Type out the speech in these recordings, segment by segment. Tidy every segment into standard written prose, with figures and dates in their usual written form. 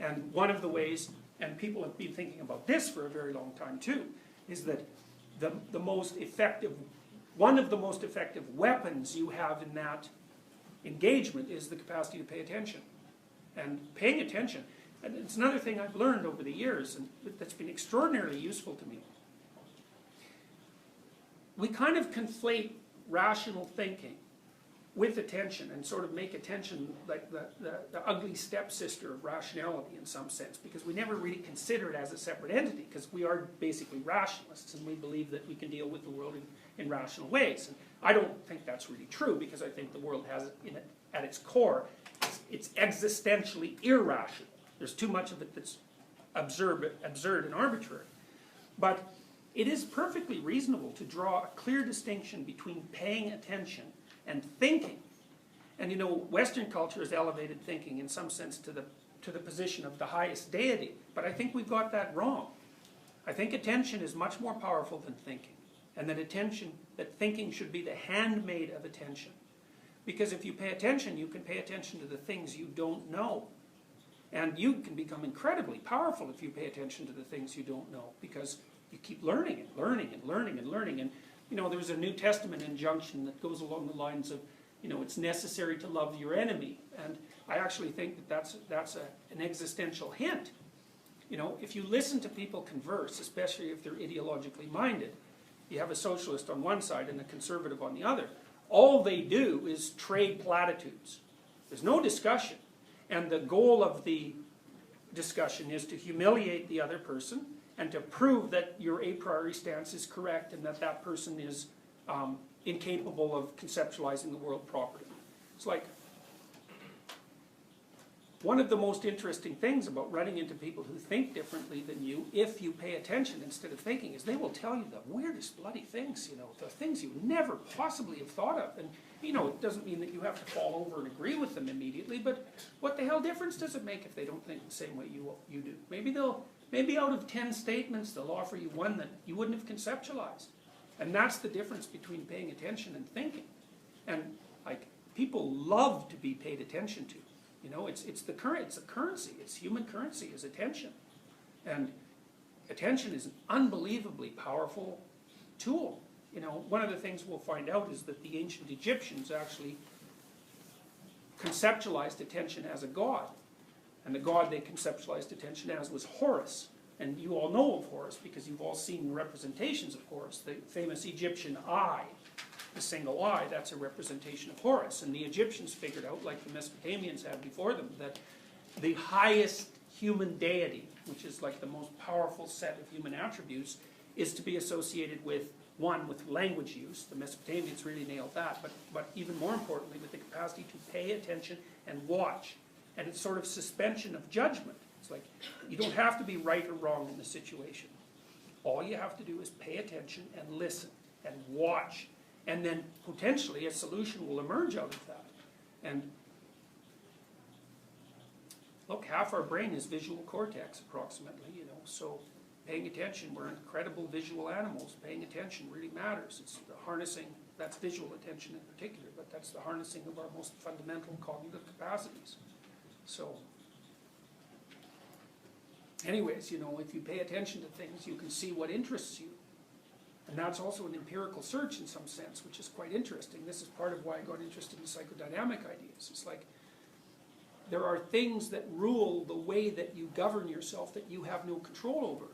And one of the ways, and people have been thinking about this for a very long time too, is that the most effective, one of the most effective weapons you have in that engagement is the capacity to pay attention. And paying attention, and it's another thing I've learned over the years, and that's been extraordinarily useful to me. We kind of conflate rational thinking with attention and sort of make attention like the ugly stepsister of rationality in some sense, because we never really consider it as a separate entity, because we are basically rationalists and we believe that we can deal with the world in rational ways. And I don't think that's really true, because I think the world has at its core, it's existentially irrational. There's too much of it that's absurd and arbitrary. But it is perfectly reasonable to draw a clear distinction between paying attention and thinking. And you know, Western culture has elevated thinking in some sense to the position of the highest deity. But I think we've got that wrong. I think attention is much more powerful than thinking. And that thinking should be the handmaid of attention. Because if you pay attention, you can pay attention to the things you don't know. And you can become incredibly powerful if you pay attention to the things you don't know, because you keep learning and learning and learning and learning. And you know, there's a New Testament injunction that goes along the lines of, you know, it's necessary to love your enemy. And I actually think that that's an existential hint. You know, if you listen to people converse, especially if they're ideologically minded, you have a socialist on one side and a conservative on the other. All they do is trade platitudes. There's no discussion. And the goal of the discussion is to humiliate the other person and to prove that your a priori stance is correct and that that person is incapable of conceptualizing the world properly. It's like, one of the most interesting things about running into people who think differently than you, if you pay attention instead of thinking, is they will tell you the weirdest bloody things, you know, the things you never possibly have thought of. And, you know, it doesn't mean that you have to fall over and agree with them immediately, but what the hell difference does it make if they don't think the same way you do? Maybe out of 10 statements, they'll offer you one that you wouldn't have conceptualized. And that's the difference between paying attention and thinking. And, like, people love to be paid attention to. You know, it's a currency. It's human currency is attention. And attention is an unbelievably powerful tool. You know, one of the things we'll find out is that the ancient Egyptians actually conceptualized attention as a god. And the god they conceptualized attention as was Horus. And you all know of Horus because you've all seen representations of Horus. The famous Egyptian eye, the single eye, that's a representation of Horus. And the Egyptians figured out, like the Mesopotamians had before them, that the highest human deity, which is like the most powerful set of human attributes, is to be associated with, one, with language use. The Mesopotamians really nailed that, but even more importantly, with the capacity to pay attention and watch. And it's sort of suspension of judgment. It's like, you don't have to be right or wrong in the situation. All you have to do is pay attention and listen and watch. And then potentially a solution will emerge out of that. And look, half our brain is visual cortex approximately, you know, so paying attention, we're incredible visual animals. Paying attention really matters. It's the harnessing, that's visual attention in particular, but that's the harnessing of our most fundamental cognitive capacities. So, anyways, you know, if you pay attention to things, you can see what interests you. And that's also an empirical search in some sense, which is quite interesting. This is part of why I got interested in psychodynamic ideas. It's like, there are things that rule the way that you govern yourself that you have no control over.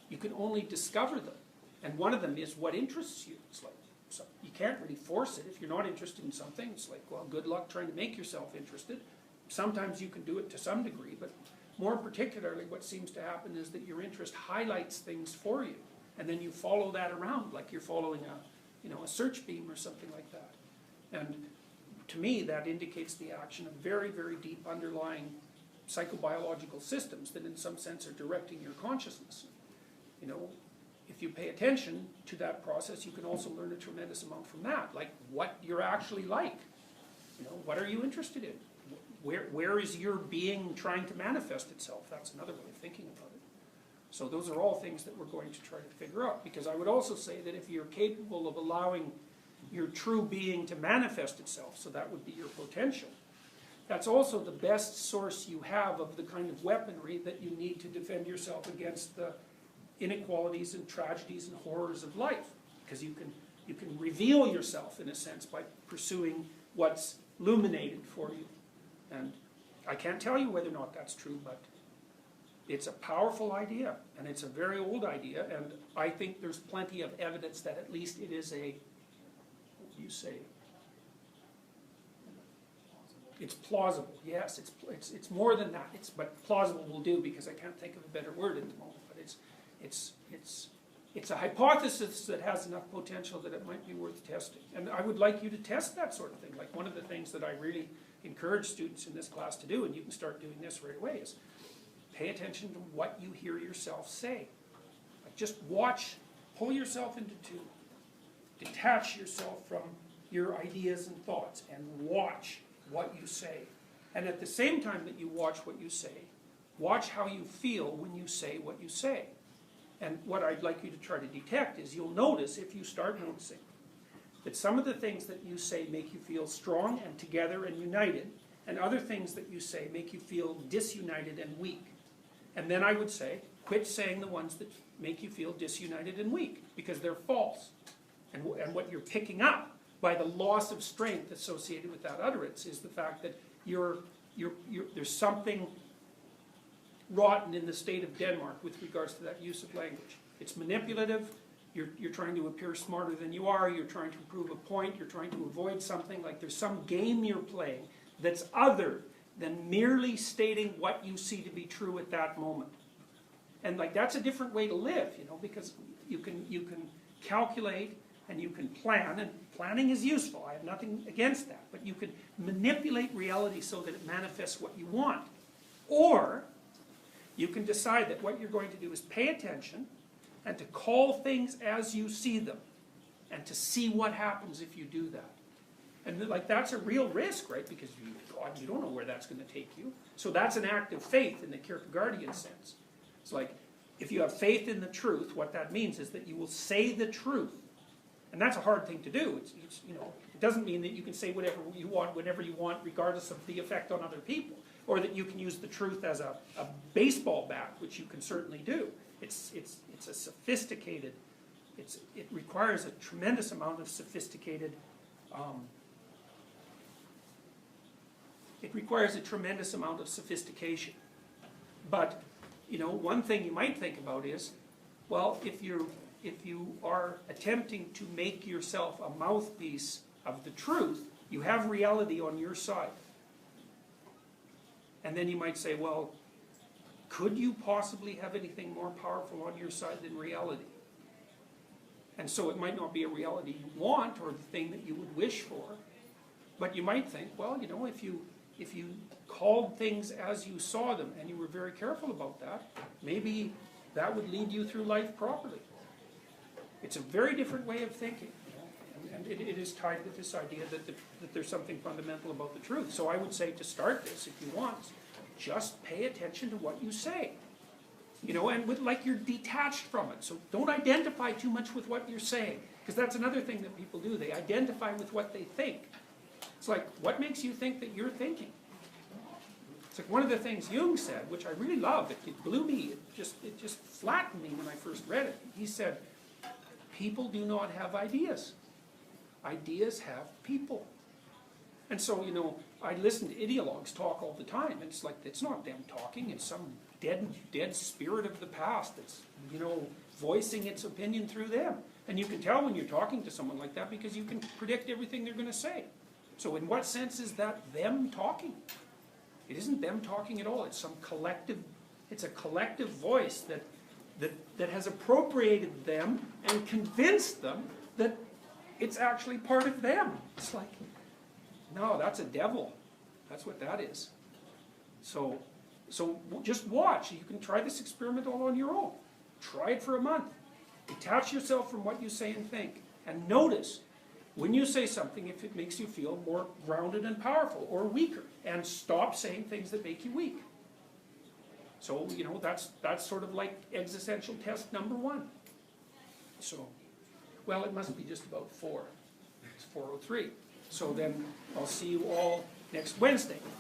You can only discover them. And one of them is what interests you. It's like, so you can't really force it. If you're not interested in something, it's like, well, good luck trying to make yourself interested. Sometimes you can do it to some degree, but more particularly what seems to happen is that your interest highlights things for you. And then you follow that around like you're following a search beam or something like that. And to me, that indicates the action of very, very deep underlying psychobiological systems that in some sense are directing your consciousness. You know, if you pay attention to that process, you can also learn a tremendous amount from that, like what you're actually like. You know, what are you interested in? Where is your being trying to manifest itself? That's another way of thinking about it. So those are all things that we're going to try to figure out. Because I would also say that if you're capable of allowing your true being to manifest itself, so that would be your potential, that's also the best source you have of the kind of weaponry that you need to defend yourself against the inequalities and tragedies and horrors of life. Because you can reveal yourself, in a sense, by pursuing what's illuminated for you. And I can't tell you whether or not that's true, but it's a powerful idea, and it's a very old idea, and I think there's plenty of evidence that at least it is a, what do you say? It's plausible, yes, it's more than that, but plausible will do, because I can't think of a better word at the moment, but it's a hypothesis that has enough potential that it might be worth testing. And I would like you to test that sort of thing. Like, one of the things that I really encourage students in this class to do, and you can start doing this right away, is pay attention to what you hear yourself say. Like, just watch, pull yourself into two, detach yourself from your ideas and thoughts, and watch what you say. And at the same time that you watch what you say, watch how you feel when you say what you say. And what I'd like you to try to detect is, you'll notice, if you start noticing, that some of the things that you say make you feel strong and together and united, and other things that you say make you feel disunited and weak. And then I would say, quit saying the ones that make you feel disunited and weak, because they're false. And what you're picking up by the loss of strength associated with that utterance is the fact that there's something rotten in the state of Denmark with regards to that use of language. It's manipulative, you're trying to appear smarter than you are, you're trying to prove a point, you're trying to avoid something, like there's some game you're playing that's other than merely stating what you see to be true at that moment. And like, that's a different way to live, you know, because you can calculate and you can plan, and planning is useful, I have nothing against that, but you can manipulate reality so that it manifests what you want. Or you can decide that what you're going to do is pay attention and to call things as you see them, and to see what happens if you do that. And like, that's a real risk, right? Because you don't know where that's going to take you. So that's an act of faith in the Kierkegaardian sense. It's like, if you have faith in the truth, what that means is that you will say the truth. And that's a hard thing to do. You know, it doesn't mean that you can say whatever you want, whenever you want, regardless of the effect on other people. Or that you can use the truth as a baseball bat, which you can certainly do. It's a sophisticated, it requires a tremendous amount of sophisticated, it requires a tremendous amount of sophistication. But, you know, one thing you might think about is, well, if you are attempting to make yourself a mouthpiece of the truth, you have reality on your side. And then you might say, well, could you possibly have anything more powerful on your side than reality? And so it might not be a reality you want, or the thing that you would wish for, but you might think, well, you know, if you called things as you saw them, and you were very careful about that, maybe that would lead you through life properly. It's a very different way of thinking, and it is tied with this idea that there's something fundamental about the truth. So I would say, to start this, if you want, just pay attention to what you say. You know, and like, you're detached from it. So don't identify too much with what you're saying, because that's another thing that people do. They identify with what they think. It's like, what makes you think that you're thinking? It's like one of the things Jung said, which I really love. It blew me. It just flattened me when I first read it. He said, people do not have ideas. Ideas have people. And so, you know, I listen to ideologues talk all the time, and it's like, it's not them talking, it's some dead spirit of the past that's, you know, voicing its opinion through them. And you can tell when you're talking to someone like that, because you can predict everything they're going to say. So in what sense is that them talking? It isn't them talking at all. It's some collective, it's a collective voice that has appropriated them and convinced them that it's actually part of them. It's like, no, that's a devil. That's what that is. So just watch. You can try this experiment all on your own. Try it for a month. Detach yourself from what you say and think. And notice when you say something, if it makes you feel more grounded and powerful, or weaker. And stop saying things that make you weak. So, you know, that's sort of like existential test number 1. So, well, it must be just about 4. It's 4:03. So then I'll see you all next Wednesday.